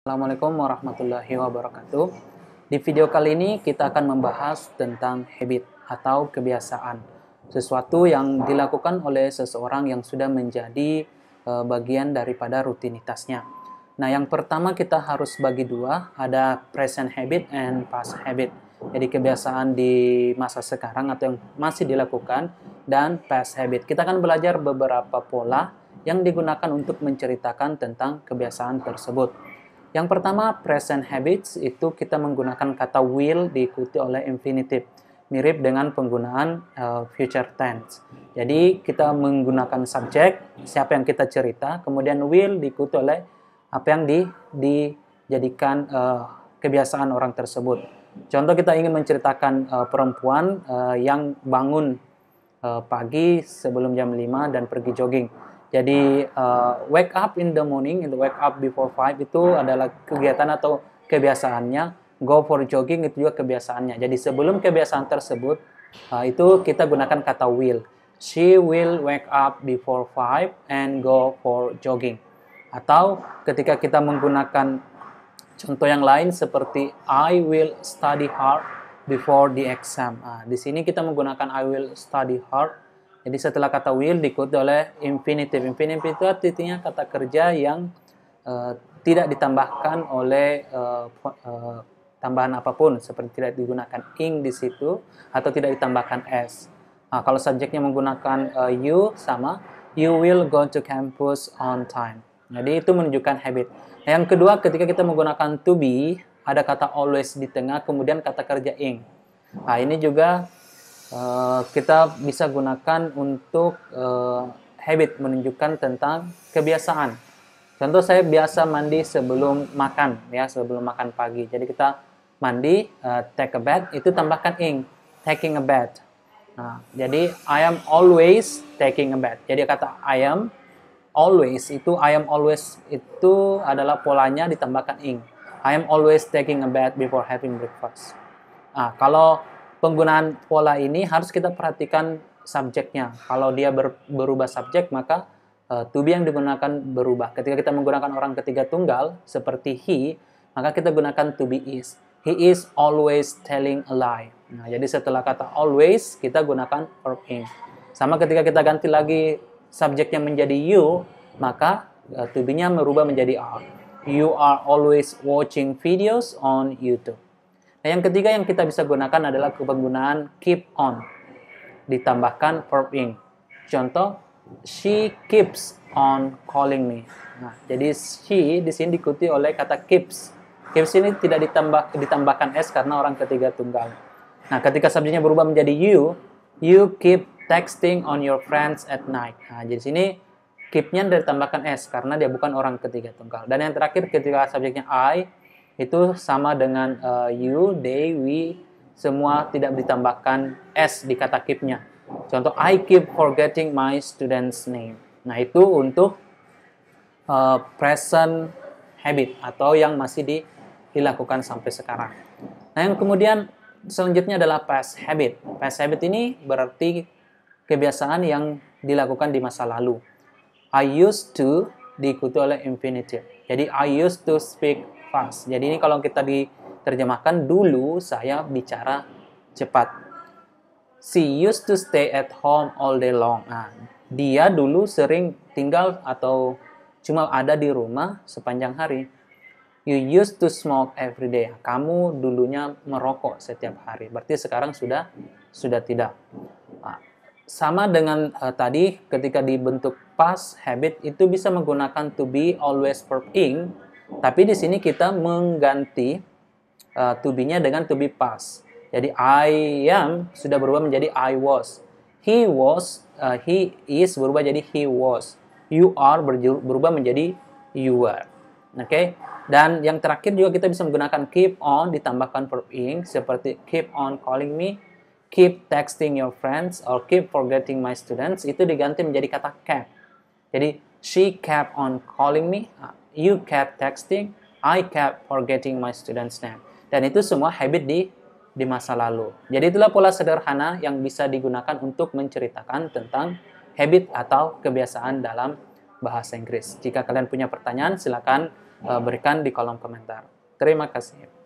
Assalamualaikum warahmatullahi wabarakatuh. Di video kali ini kita akan membahas tentang habit atau kebiasaan. Sesuatu yang dilakukan oleh seseorang yang sudah menjadi bagian daripada rutinitasnya. Nah, yang pertama kita harus bagi dua, ada present habit and past habit. Jadi kebiasaan di masa sekarang atau yang masih dilakukan dan past habit. Kita akan belajar beberapa pola yang digunakan untuk menceritakan tentang kebiasaan tersebut. Yang pertama, present habits itu kita menggunakan kata will diikuti oleh infinitive. Mirip dengan penggunaan future tense. Jadi kita menggunakan subjek, siapa yang kita cerita, kemudian will diikuti oleh apa yang dijadikan kebiasaan orang tersebut. Contoh, kita ingin menceritakan perempuan yang bangun pagi sebelum jam 5 dan pergi jogging. Jadi wake up in the morning, wake up before 5 itu adalah kegiatan atau kebiasaannya. Go for jogging itu juga kebiasaannya. Jadi sebelum kebiasaan tersebut itu kita gunakan kata will. She will wake up before 5 and go for jogging. Atau ketika kita menggunakan contoh yang lain seperti I will study hard before the exam. Di sini kita menggunakan I will study hard. Jadi setelah kata will diikuti oleh infinitive. Infinitive itu artinya kata kerja yang tidak ditambahkan oleh tambahan apapun, seperti tidak digunakan ing di situ atau tidak ditambahkan s. Kalau subjeknya menggunakan you, sama you will go to campus on time. Jadi itu menunjukkan habit. Yang kedua, ketika kita menggunakan to be, ada kata always di tengah, kemudian kata kerja ing. Ini juga kita bisa gunakan untuk habit, menunjukkan tentang kebiasaan. Contoh, saya biasa mandi sebelum makan, ya, sebelum makan pagi. Jadi kita mandi, take a bath, itu tambahkan ing, taking a bath. Jadi I am always taking a bath. Jadi kata I am always itu adalah polanya ditambahkan ing. I am always taking a bath before having breakfast. Kalau penggunaan pola ini harus kita perhatikan subjeknya. Kalau dia berubah subjek, maka to be yang digunakan berubah. Ketika kita menggunakan orang ketiga tunggal seperti he, maka kita gunakan to be is. He is always telling a lie. Jadi setelah kata always, kita gunakan verb ing. Sama ketika kita ganti lagi subjeknya menjadi you, maka to be-nya merubah menjadi are. You are always watching videos on YouTube. Nah, yang ketiga yang kita bisa gunakan adalah penggunaan keep on ditambahkan verb ing. Contoh, she keeps on calling me. Jadi she di sini diikuti oleh kata keeps. Keeps ini tidak ditambahkan s karena orang ketiga tunggal. Nah, ketika subjeknya berubah menjadi you keep texting on your friends at night. Jadi sini keep-nya ditambahkan s karena dia bukan orang ketiga tunggal. Dan yang terakhir, ketika subjeknya I, itu sama dengan you, they, we, semua tidak ditambahkan s di kata keep-nya. Contoh, I keep forgetting my student's name. Nah, itu untuk present habit atau yang masih dilakukan sampai sekarang. Nah, yang kemudian selanjutnya adalah past habit. Past habit ini berarti kebiasaan yang dilakukan di masa lalu. I used to diikuti oleh infinitive. Jadi I used to speak fast. Jadi ini kalau kita diterjemahkan, dulu saya bicara cepat. She used to stay at home all day long. Dia dulu sering tinggal atau cuma ada di rumah sepanjang hari. You used to smoke every day. Kamu dulunya merokok setiap hari. Berarti sekarang sudah tidak. Sama dengan tadi, ketika dibentuk past habit itu bisa menggunakan to be, always, verb ing. Tapi di sini kita mengganti to be-nya dengan to be past. Jadi I am sudah berubah menjadi I was. He was, he is berubah jadi he was. You are berubah menjadi you were. Oke. Dan yang terakhir juga kita bisa menggunakan keep on ditambahkan verb ing seperti keep on calling me, keep texting your friends, or keep forgetting my students. Itu diganti menjadi kata kept. Jadi she kept on calling me, you kept texting, I kept forgetting my student's name. Dan itu semua habit di masa lalu. Jadi itulah pola sederhana yang bisa digunakan untuk menceritakan tentang habit atau kebiasaan dalam bahasa Inggris. Jika kalian punya pertanyaan, silakan berikan di kolom komentar. Terima kasih.